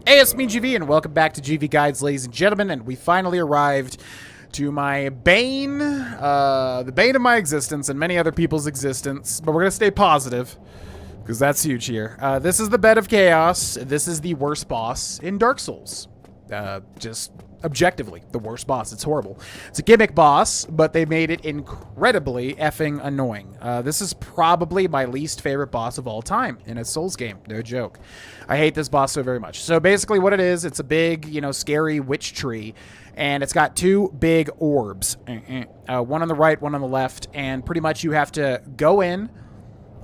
Hey, it's me, GV, and welcome back to GV Guides, ladies and gentlemen, and we finally arrived to my bane, the bane of my existence and many other people's existence, but we're going to stay positive, because that's huge here. This is the Bed of Chaos. This is the worst boss in Dark Souls. Just objectively, the worst boss. It's horrible. It's a gimmick boss, but they made it incredibly effing annoying. This is probably my least favorite boss of all time in a Souls game. No joke. I hate this boss so very much. So basically what it is, it's a big, scary witch tree, and it's got two big orbs. One on the right, one on the left, and pretty much you have to go in,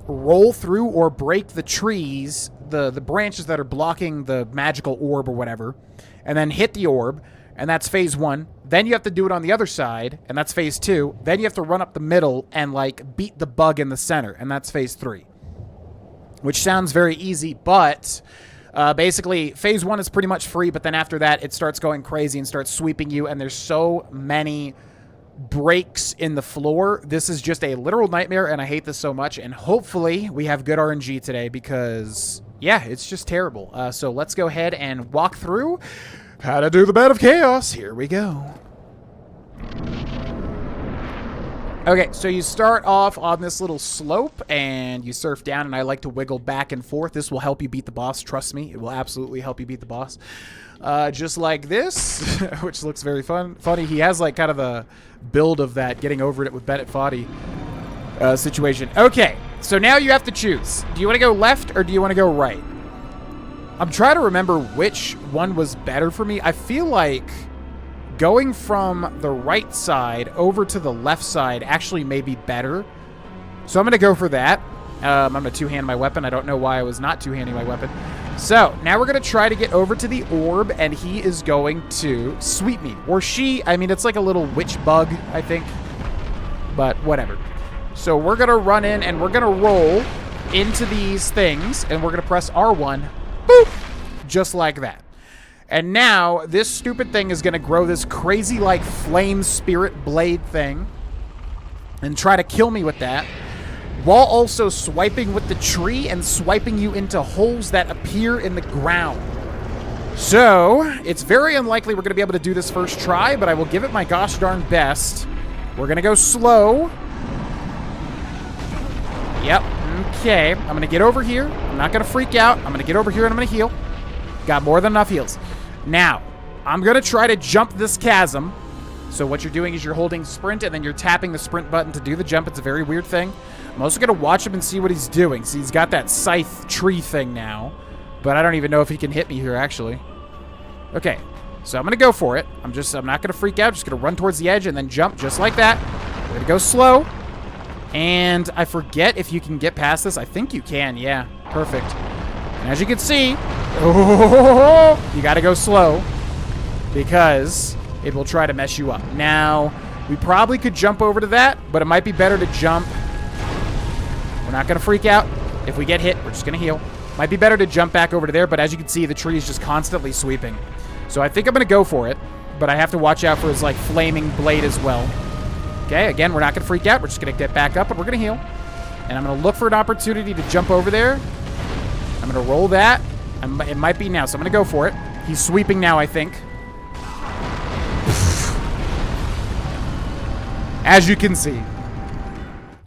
roll through or break the trees, the branches that are blocking the magical orb or whatever, and then hit the orb, and that's phase one. Then you have to do it on the other side, and that's phase two. Then you have to run up the middle and, beat the bug in the center, and that's phase three. Which sounds very easy, but basically, phase one is pretty much free, but then after that, it starts going crazy and starts sweeping you, and there's so many breaks in the floor. This is just a literal nightmare, and I hate this so much, and hopefully we have good RNG today because, yeah, it's just terrible. So let's go ahead and walk through how to do the Bed of Chaos. Here we go. Okay, so you start off on this little slope, and you surf down, and I like to wiggle back and forth. This will help you beat the boss, trust me. It will absolutely help you beat the boss. Just like this, which looks very funny. He has, kind of a build of that, getting over it with Bennett Foddy situation. Okay, so now you have to choose. Do you want to go left, or do you want to go right? I'm trying to remember which one was better for me. I feel like going from the right side over to the left side actually may be better. So I'm going to go for that. I'm going to two-hand my weapon. I don't know why I was not two-handing my weapon. So now we're going to try to get over to the orb, and he is going to sweep me. Or she. I mean, it's like a little witch bug, I think. But whatever. So we're going to run in, and we're going to roll into these things, and we're going to press R1. Boop! Just like that. And now, this stupid thing is going to grow this crazy, flame spirit blade thing and try to kill me with that, while also swiping with the tree and swiping you into holes that appear in the ground. So, it's very unlikely we're going to be able to do this first try, but I will give it my gosh darn best. We're going to go slow. Yep. Okay. I'm going to get over here. I'm not going to freak out. I'm going to get over here and I'm going to heal. Got more than enough heals. Now, I'm going to try to jump this chasm. So what you're doing is you're holding sprint and then you're tapping the sprint button to do the jump. It's a very weird thing. I'm also going to watch him and see what he's doing. See, he's got that scythe tree thing now. But I don't even know if he can hit me here, actually. Okay, so I'm going to go for it. I'm not going to freak out. Just going to run towards the edge and then jump just like that. We're going to go slow. And I forget if you can get past this. I think you can, yeah. Perfect. And as you can see, you got to go slow because it will try to mess you up. Now, we probably could jump over to that, but it might be better to jump. We're not going to freak out. If we get hit, we're just going to heal. Might be better to jump back over to there, but as you can see, the tree is just constantly sweeping. So I think I'm going to go for it, but I have to watch out for his, flaming blade as well. Okay, again, we're not going to freak out. We're just going to get back up, and we're going to heal. And I'm going to look for an opportunity to jump over there. I'm going to roll that. It might be now, so I'm going to go for it. He's sweeping now, I think. As you can see.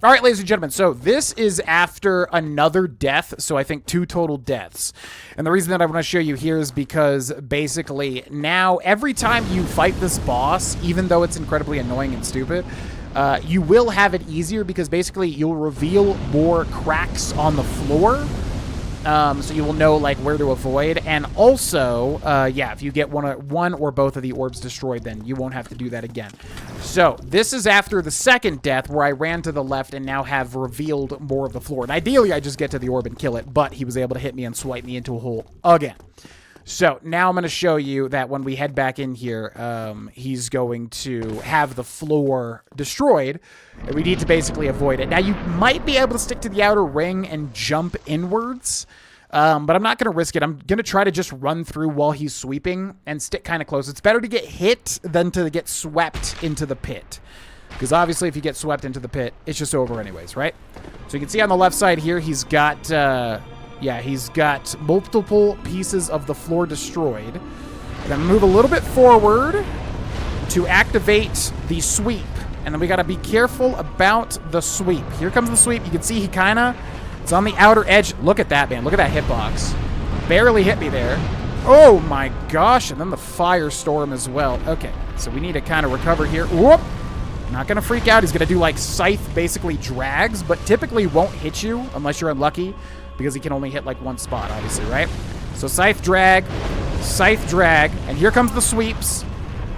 All right, ladies and gentlemen, so this is after another death, so I think 2 total deaths. And the reason that I want to show you here is because basically now every time you fight this boss, even though it's incredibly annoying and stupid, you will have it easier because basically you'll reveal more cracks on the floor. So you will know where to avoid, and also, yeah, if you get one or both of the orbs destroyed, then you won't have to do that again. So this is after the second death where I ran to the left and now have revealed more of the floor. And ideally, I just get to the orb and kill it, but he was able to hit me and swipe me into a hole again. So now I'm going to show you that when we head back in here, he's going to have the floor destroyed, and we need to basically avoid it. Now, you might be able to stick to the outer ring and jump inwards, but I'm not going to risk it. I'm going to try to just run through while he's sweeping and stick kind of close. It's better to get hit than to get swept into the pit, because obviously if you get swept into the pit, it's just over anyways, right? So you can see on the left side here, he's got Yeah, he's got multiple pieces of the floor destroyed. Then move a little bit forward to activate the sweep. And then we got to be careful about the sweep. Here comes the sweep. You can see he kind of... It's on the outer edge. Look at that, man. Look at that hitbox. Barely hit me there. Oh, my gosh. And then the firestorm as well. Okay, so we need to kind of recover here. Whoop. Not going to freak out. He's going to do, like, Scythe basically drags, but typically won't hit you unless you're unlucky because he can only hit, like, one spot, obviously, right? So Scythe drag, and here comes the sweeps.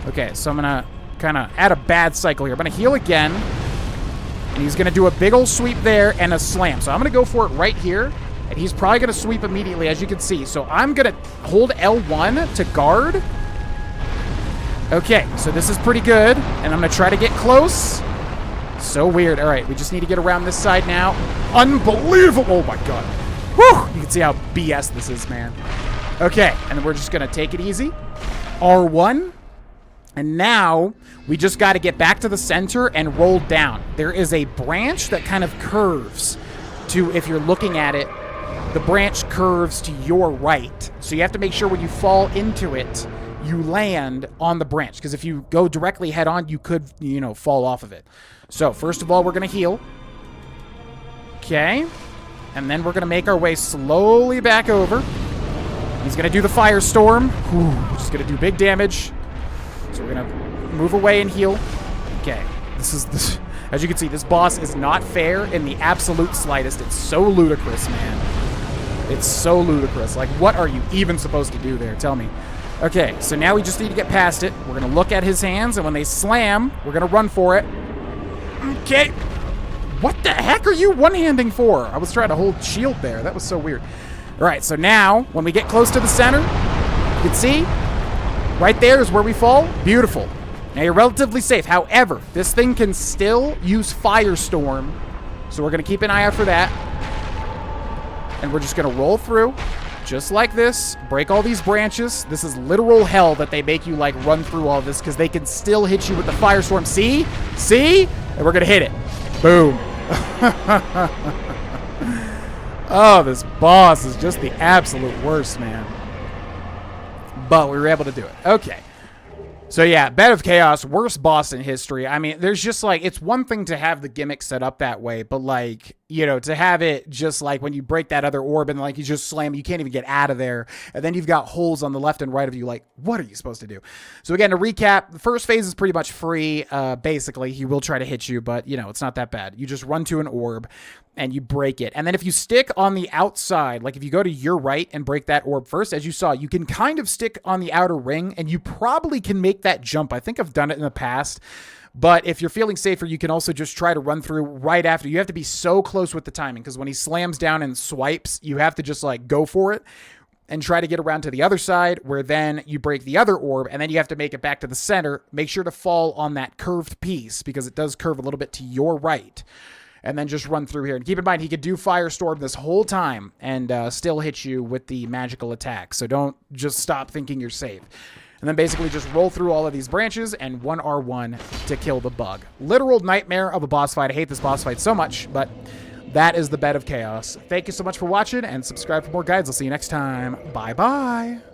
Okay, so I'm going to kind of add a bad cycle here. I'm going to heal again, and he's going to do a big old sweep there and a slam. So I'm going to go for it right here, and he's probably going to sweep immediately, as you can see. So I'm going to hold L1 to guard. Okay, so this is pretty good, and I'm going to try to get close. So weird. All right, we just need to get around this side now. Unbelievable. Oh, my God. Whew. You can see how BS this is, man. Okay, and then we're just going to take it easy. R1. And now we just got to get back to the center and roll down. There is a branch that kind of curves to, if you're looking at it, the branch curves to your right. So you have to make sure when you fall into it, you land on the branch. Because if you go directly head on, you could, you know, fall off of it. So first of all, we're going to heal. Okay. And then we're going to make our way slowly back over. He's going to do the firestorm. Whew, just going to do big damage. So we're going to move away and heal. Okay. This, as you can see, this boss is not fair in the absolute slightest. It's so ludicrous, man. It's so ludicrous. Like, what are you even supposed to do there? Tell me. Okay, so now we just need to get past it. We're going to look at his hands, and when they slam, we're going to run for it. Okay. What the heck are you one-handing for? I was trying to hold shield there. That was so weird. All right, so now, when we get close to the center, you can see, right there is where we fall. Beautiful. Now, you're relatively safe. However, this thing can still use Firestorm, so we're going to keep an eye out for that. And we're just going to roll through, just like this, break all these branches. This is literal hell that they make you, like, run through all this, because they can still hit you with the Firestorm. See? See? And we're going to hit it. Boom. Oh, this boss is just the absolute worst, man. But we were able to do it. Okay. So yeah, Bed of Chaos, worst boss in history. I mean, there's just like, it's one thing to have the gimmick set up that way, but like, you know, to have it just like when you break that other orb and like you just slam, you can't even get out of there. And then you've got holes on the left and right of you. Like, what are you supposed to do? So again, to recap, the first phase is pretty much free. Basically, he will try to hit you, but you know, it's not that bad. You just run to an orb and you break it. And then if you stick on the outside, like if you go to your right and break that orb first, as you saw, you can kind of stick on the outer ring and you probably can make that jump. I think I've done it in the past. But if you're feeling safer, you can also just try to run through right after. You have to be so close with the timing because when he slams down and swipes, you have to just like go for it and try to get around to the other side where then you break the other orb and then you have to make it back to the center. Make sure to fall on that curved piece because it does curve a little bit to your right. And then just run through here. And keep in mind, he could do Firestorm this whole time and still hit you with the magical attack. So don't just stop thinking you're safe. And then basically just roll through all of these branches and 1R1 to kill the bug. Literal nightmare of a boss fight. I hate this boss fight so much, but that is the Bed of Chaos. Thank you so much for watching and subscribe for more guides. I'll see you next time. Bye-bye.